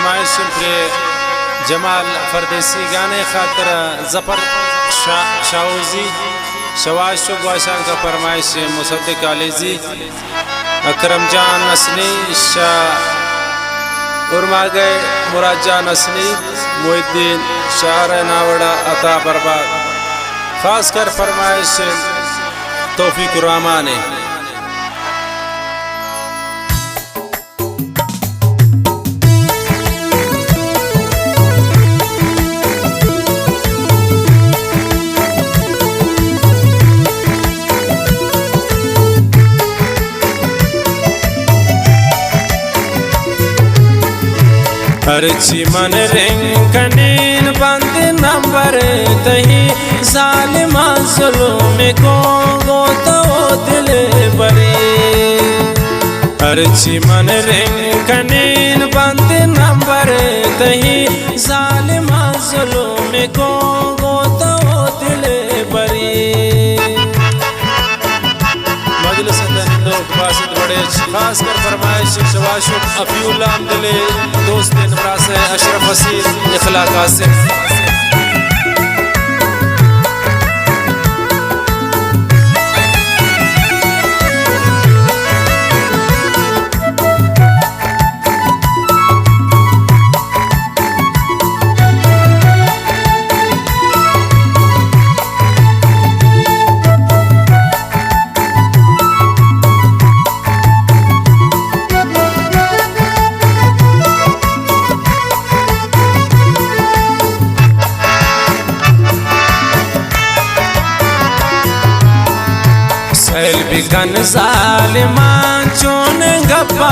फरमाइश जमाल फरदेसी गाने खातर जफर शाहूजी शवाशु बाशान का फरमाइश मुसद्दिक आलिजी अकरम जान असनी शाह उर्मा गए मुराद जान असनी मोहिद्दीन शार नावड़ा अता बर्बाद खास कर फरमाइश तौफीक रहमान ने हरची मन रिंकनीन बंद नंबर दही जालिमा जुल्म को गोतो दिल बरी हरची मन रिंकनीन बंद नंबर दही जालिमा जुल्म को गोतो दिल बरी मजलिस बासित बड़े खास कर फरमाइश शवाशुक अफीउल्लाह अमदले दोस्त नमरास अशरफ हसीन इखलाक आसिफ बिकन जालिमान चोन गप्पा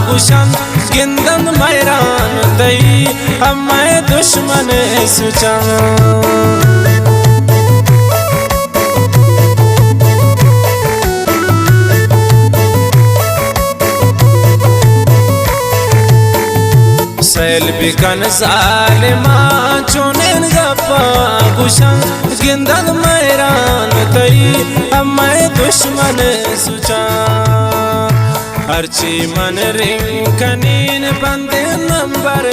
गुशन गिंदन मैरान दई हमें दुश्मन सुचन सैल बिकन जालिमान चोन गप्पा गुशन गिंदन मैरान दई हमें दुश्मन सुचा हरची मन रिंकनीन बंदे नंबर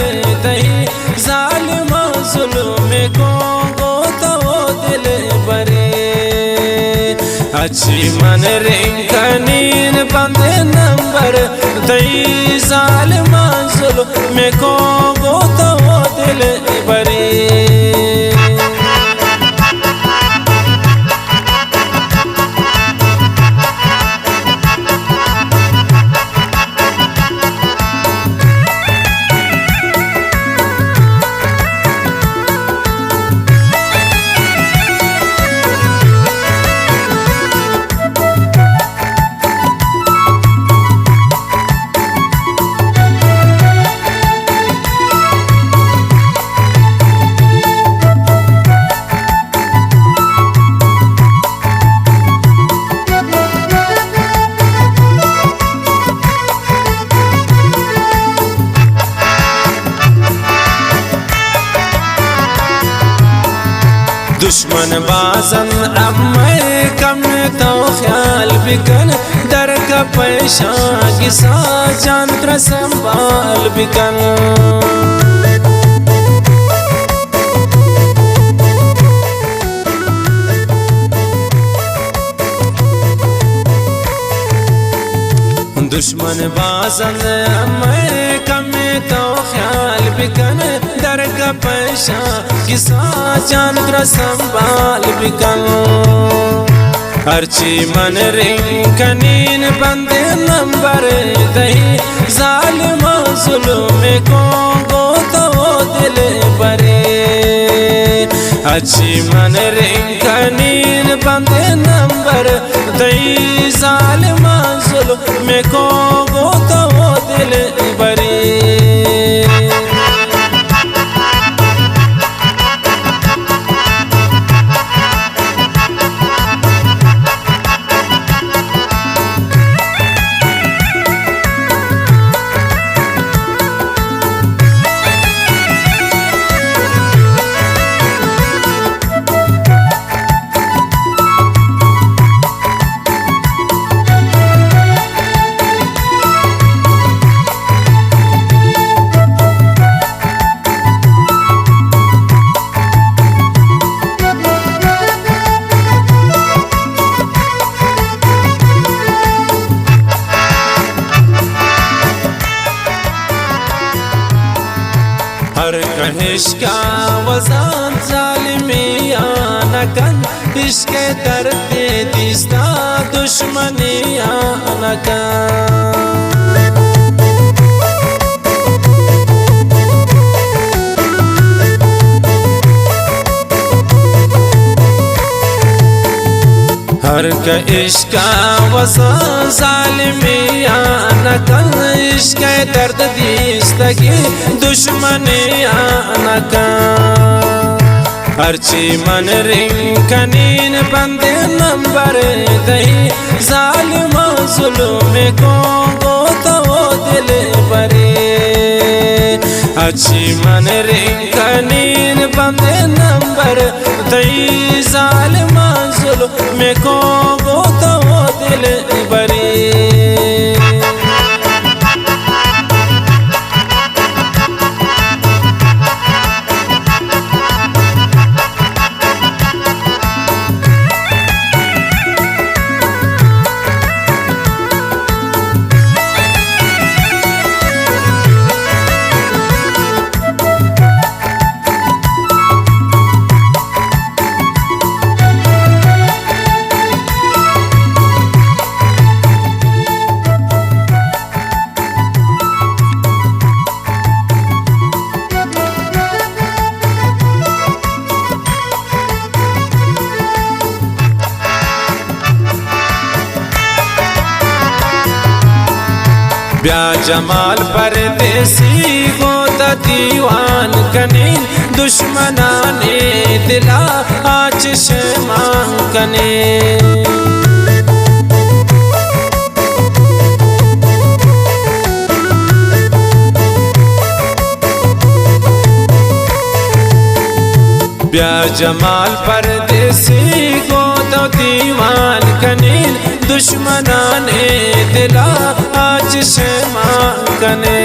दही जालिमा जुल्म को गोतो दिल बरे हरची मन रिंकनीन बंदे नंबर दही जालिमा जुल्म को गोतो दिल बरे दुश्मन बाजन अम्मे कम तो ख्याल बिकन दर का पैशा किसा जान संभाल बिकन दुश्मन बाजन अम्मे कम तो ख्याल बिकन दर का पैशा किसा जान संभाल बिकन हरची मन रिंकनीन बंदे नंबर दही जालिमा जुल्म को गोतो दिल बरे हरची मन रिंकनीन बंदे नंबर दही जालिमा जुल्म को गोतो दिल बरे हर कहिश का वजान जालिमिया नकन इश्क दर्द दिस्ता दुश्मनिया नकन हर का इश्क वज़न ज़ालिमिया नकन इश्क दर्द दिस्तगी दुश्मनिया नकन हरची मन रिंग कनीन बंदे नंबर दही ज़ालिमा ज़ुल्म को तो दिल बरे अच्छी मन रिंग कनीन बंदे नंबर दही ज़ालिमा ज़ुल्म को तो दिल बरे ब्या जमाल परदेसी गोता दीवान कने दुश्मना ने दिला आज शमान कने ब्या जमाल परदेसी गोता दीवान कने दुश्मना ने दिला आज शमान कने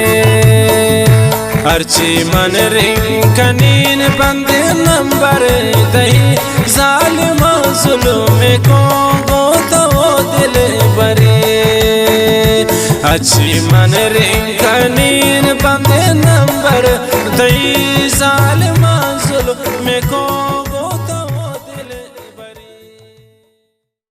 हरची मन रिंग कनीन बंदे नंबर दही ज़ालिमा ज़ुल्म को तो दिल बरे अच्छी मन